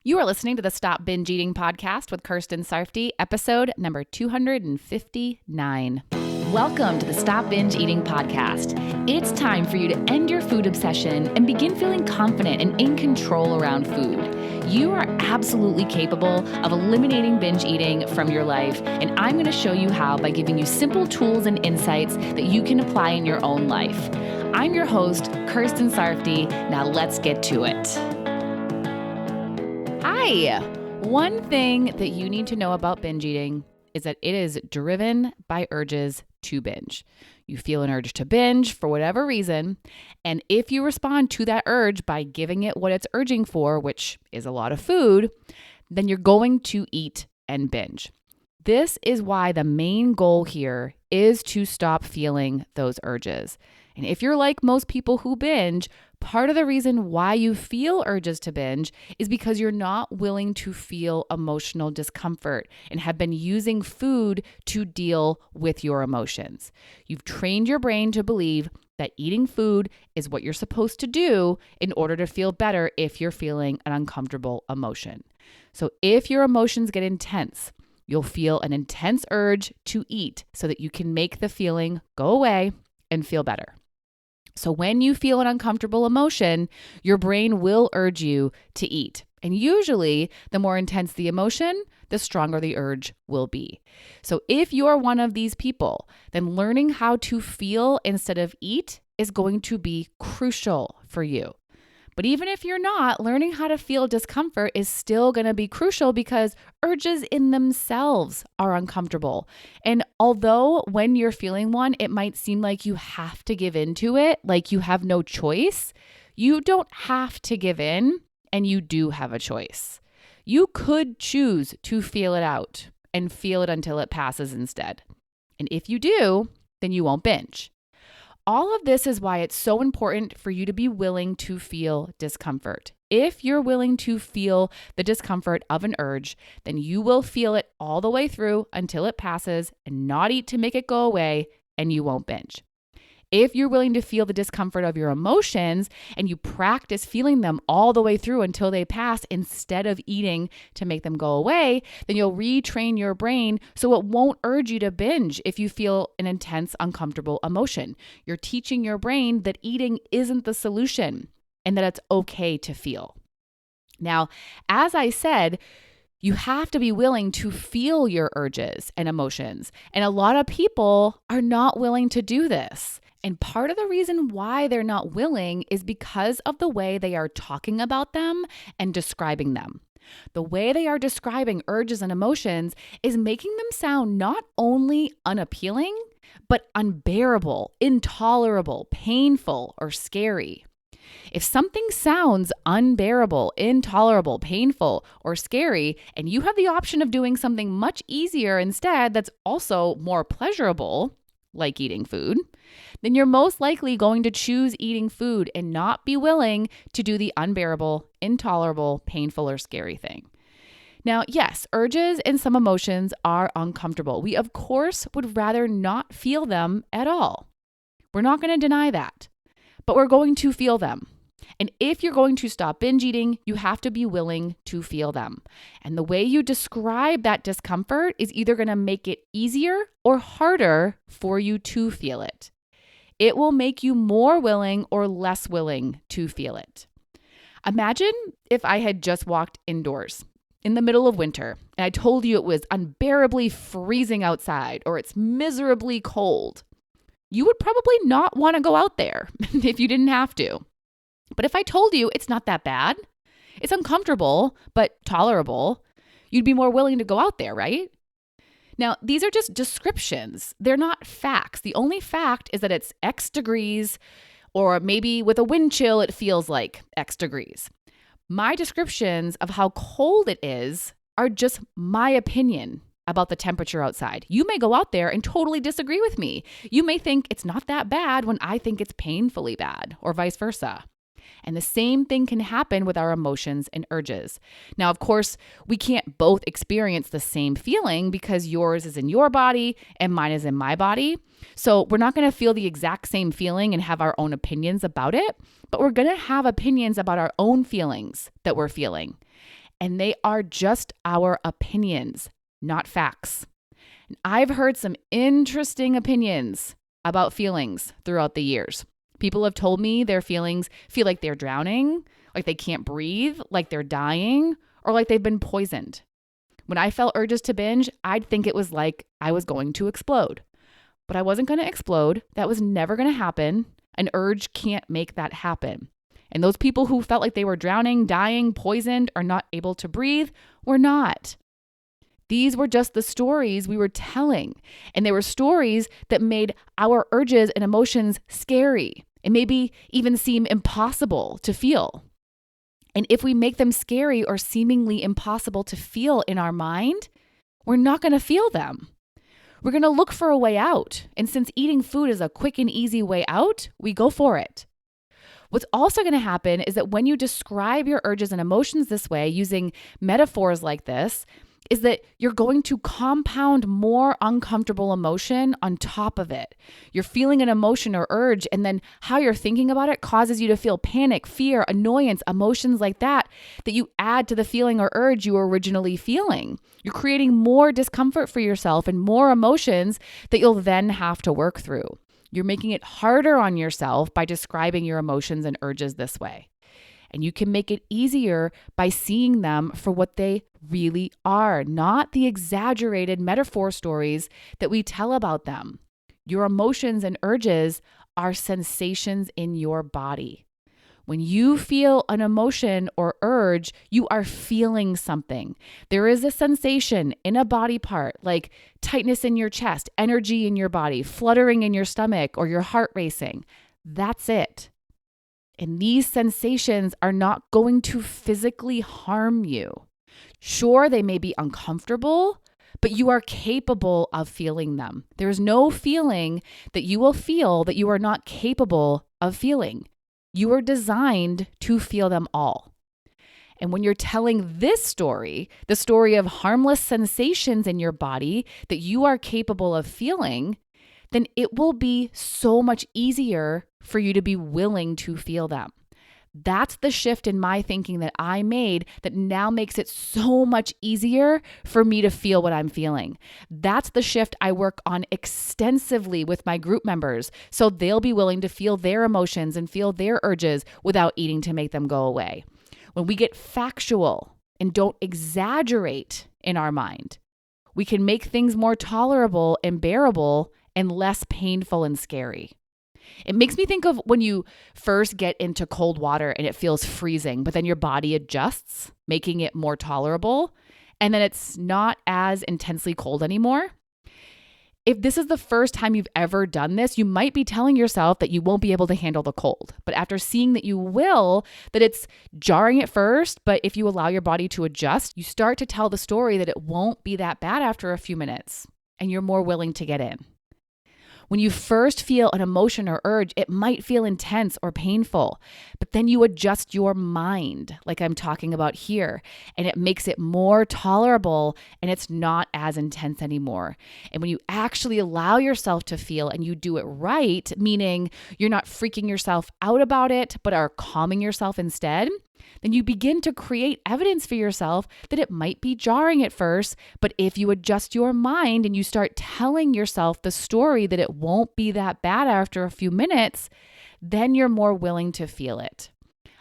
You are listening to the Stop Binge Eating podcast with Kirsten Sarfty, episode number 259. Welcome to the Stop Binge Eating podcast. It's time for you to end your food obsession and begin feeling confident and in control around food. You are absolutely capable of eliminating binge eating from your life, and I'm going to show you how by giving you simple tools and insights that you can apply in your own life. I'm your host, Kirsten Sarfty. Now let's get to it. Hi! One thing that you need to know about binge eating is that it is driven by urges to binge. You feel an urge to binge for whatever reason, and if you respond to that urge by giving it what it's urging for, which is a lot of food, then you're going to eat and binge. This is why the main goal here is to stop feeling those urges. And if you're like most people who binge, part of the reason why you feel urges to binge is because you're not willing to feel emotional discomfort and have been using food to deal with your emotions. You've trained your brain to believe that eating food is what you're supposed to do in order to feel better if you're feeling an uncomfortable emotion. So if your emotions get intense, you'll feel an intense urge to eat so that you can make the feeling go away and feel better. So when you feel an uncomfortable emotion, your brain will urge you to eat. And usually, the more intense the emotion, the stronger the urge will be. So if you're one of these people, then learning how to feel instead of eat is going to be crucial for you. But even if you're not, learning how to feel discomfort is still going to be crucial because urges in themselves are uncomfortable. And although when you're feeling one, it might seem like you have to give in to it, like you have no choice, you don't have to give in, and you do have a choice. You could choose to feel it out and feel it until it passes instead. And if you do, then you won't binge. All of this is why it's so important for you to be willing to feel discomfort. If you're willing to feel the discomfort of an urge, then you will feel it all the way through until it passes and not eat to make it go away, and you won't binge. If you're willing to feel the discomfort of your emotions and you practice feeling them all the way through until they pass instead of eating to make them go away, then you'll retrain your brain so it won't urge you to binge if you feel an intense, uncomfortable emotion. You're teaching your brain that eating isn't the solution and that it's okay to feel. Now, as I said, you have to be willing to feel your urges and emotions. And a lot of people are not willing to do this. And part of the reason why they're not willing is because of the way they are talking about them and describing them. The way they are describing urges and emotions is making them sound not only unappealing, but unbearable, intolerable, painful, or scary. If something sounds unbearable, intolerable, painful, or scary, and you have the option of doing something much easier instead that's also more pleasurable, like eating food, then you're most likely going to choose eating food and not be willing to do the unbearable, intolerable, painful, or scary thing. Now, yes, urges and some emotions are uncomfortable. We, of course, would rather not feel them at all. We're not going to deny that, but we're going to feel them. And if you're going to stop binge eating, you have to be willing to feel them. And the way you describe that discomfort is either going to make it easier or harder for you to feel it. It will make you more willing or less willing to feel it. Imagine if I had just walked indoors in the middle of winter and I told you it was unbearably freezing outside or it's miserably cold. You would probably not want to go out there if you didn't have to. But if I told you it's not that bad, it's uncomfortable, but tolerable, you'd be more willing to go out there, right? Now, these are just descriptions. They're not facts. The only fact is that it's X degrees, or maybe with a wind chill, it feels like X degrees. My descriptions of how cold it is are just my opinion about the temperature outside. You may go out there and totally disagree with me. You may think it's not that bad when I think it's painfully bad, or vice versa. And the same thing can happen with our emotions and urges. Now, of course, we can't both experience the same feeling because yours is in your body and mine is in my body. So we're not going to feel the exact same feeling and have our own opinions about it, but we're going to have opinions about our own feelings that we're feeling. and they are just our opinions, not facts. And I've heard some interesting opinions about feelings throughout the years. People have told me their feelings feel like they're drowning, like they can't breathe, like they're dying, or like they've been poisoned. When I felt urges to binge, I'd think it was like I was going to explode. But I wasn't going to explode. That was never going to happen. An urge can't make that happen. And those people who felt like they were drowning, dying, poisoned, or not able to breathe were not. These were just the stories we were telling. And they were stories that made our urges and emotions scary and maybe even seem impossible to feel. And if we make them scary or seemingly impossible to feel in our mind, we're not going to feel them. We're going to look for a way out. And since eating food is a quick and easy way out, we go for it. What's also going to happen is that when you describe your urges and emotions this way, using metaphors like this, is that you're going to compound more uncomfortable emotion on top of it. You're feeling an emotion or urge, and then how you're thinking about it causes you to feel panic, fear, annoyance, emotions like that you add to the feeling or urge you were originally feeling. You're creating more discomfort for yourself and more emotions that you'll then have to work through. You're making it harder on yourself by describing your emotions and urges this way. And you can make it easier by seeing them for what they really are, not the exaggerated metaphor stories that we tell about them. Your emotions and urges are sensations in your body. When you feel an emotion or urge, you are feeling something. There is a sensation in a body part, like tightness in your chest, energy in your body, fluttering in your stomach, or your heart racing. That's it. And these sensations are not going to physically harm you. Sure, they may be uncomfortable, but you are capable of feeling them. There is no feeling that you will feel that you are not capable of feeling. You are designed to feel them all. And when you're telling this story, the story of harmless sensations in your body that you are capable of feeling, then it will be so much easier for you to be willing to feel them. That's the shift in my thinking that I made that now makes it so much easier for me to feel what I'm feeling. That's the shift I work on extensively with my group members, so they'll be willing to feel their emotions and feel their urges without eating to make them go away. When we get factual and don't exaggerate in our mind, we can make things more tolerable and bearable and less painful and scary. It makes me think of when you first get into cold water and it feels freezing, but then your body adjusts, making it more tolerable, and then it's not as intensely cold anymore. If this is the first time you've ever done this, you might be telling yourself that you won't be able to handle the cold. But after seeing that you will, that it's jarring at first, but if you allow your body to adjust, you start to tell the story that it won't be that bad after a few minutes, and you're more willing to get in. When you first feel an emotion or urge, it might feel intense or painful, but then you adjust your mind, like I'm talking about here, and it makes it more tolerable and it's not as intense anymore. And when you actually allow yourself to feel and you do it right, meaning you're not freaking yourself out about it, but are calming yourself instead, then you begin to create evidence for yourself that it might be jarring at first, but if you adjust your mind and you start telling yourself the story that it won't be that bad after a few minutes, then you're more willing to feel it.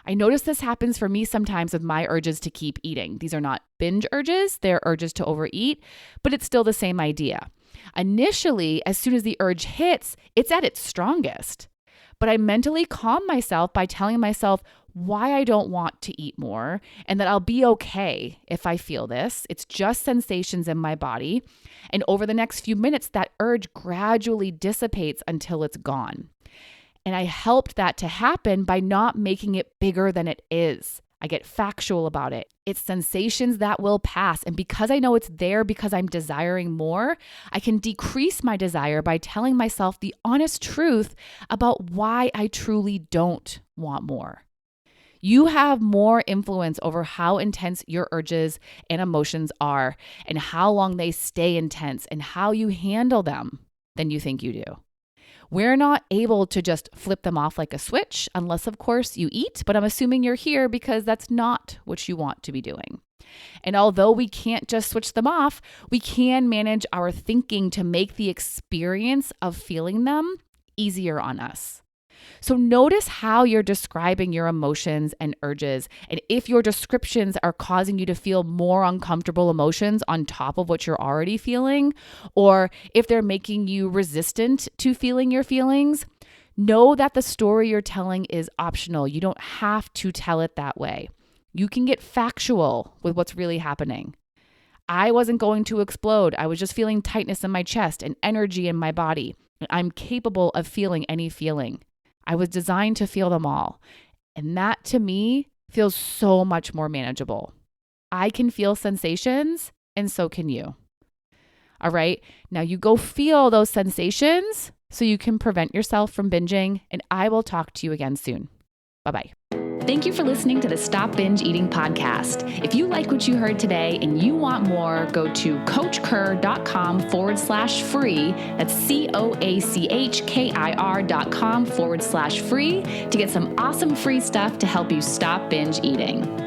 I notice this happens for me sometimes with my urges to keep eating. These are not binge urges, they're urges to overeat, but it's still the same idea. Initially, as soon as the urge hits, it's at its strongest. But I mentally calm myself by telling myself why I don't want to eat more and that I'll be okay if I feel this. It's just sensations in my body. And over the next few minutes, that urge gradually dissipates until it's gone. And I helped that to happen by not making it bigger than it is. I get factual about it. It's sensations that will pass. And because I know it's there because I'm desiring more, I can decrease my desire by telling myself the honest truth about why I truly don't want more. You have more influence over how intense your urges and emotions are and how long they stay intense and how you handle them than you think you do. We're not able to just flip them off like a switch unless, of course, you eat, but I'm assuming you're here because that's not what you want to be doing. And although we can't just switch them off, we can manage our thinking to make the experience of feeling them easier on us. So notice how you're describing your emotions and urges, and if your descriptions are causing you to feel more uncomfortable emotions on top of what you're already feeling, or if they're making you resistant to feeling your feelings, know that the story you're telling is optional. You don't have to tell it that way. You can get factual with what's really happening. I wasn't going to explode. I was just feeling tightness in my chest and energy in my body. I'm capable of feeling any feeling. I was designed to feel them all. And that to me feels so much more manageable. I can feel sensations, and so can you. All right, now you go feel those sensations so you can prevent yourself from binging, and I will talk to you again soon. Bye-bye. Thank you for listening to the Stop Binge Eating podcast. If you like what you heard today and you want more, go to coachkir.com/free. That's COACHKIR.com/free to get some awesome free stuff to help you stop binge eating.